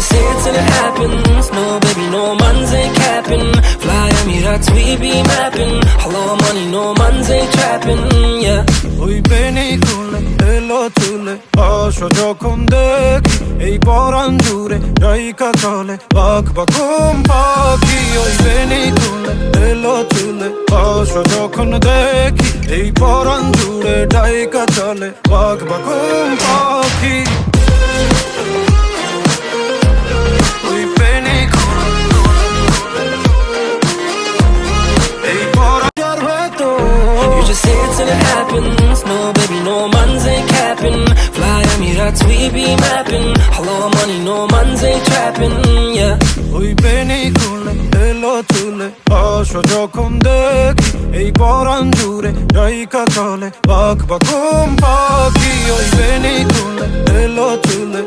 just say it till it happens. No baby, no man's ain't capping. Fly Emirates, we be mapping. Hello money, no man's ain't trapping, yeah. ওই বেনি খুলে এলো তুলে আসো যখন দেখি এই পরাণ জুড়ে ডাইকা চলে বাঘ বাকুম পাখি ওই বেনি খুলে এলো তুলে আসো যখন দেখি এই পরাণ জুড়ে ডাইকা চলে বাঘ বাকুম পাখি ওই বেনি খুলে এই পরাণ হয়তো You just say it till it happens. No baby, no man's ain't capping. Fly Emirates, we be mapping. Hello money, no man's ain't trapping, yeah. ওই বেনি খুলে এলো তুলে আসো যখন দেখি এই পরাণ জুড়ে ডাইকা চলে বাঘ বাকুম পাখি ওই বেনি খুলে এলো তুলে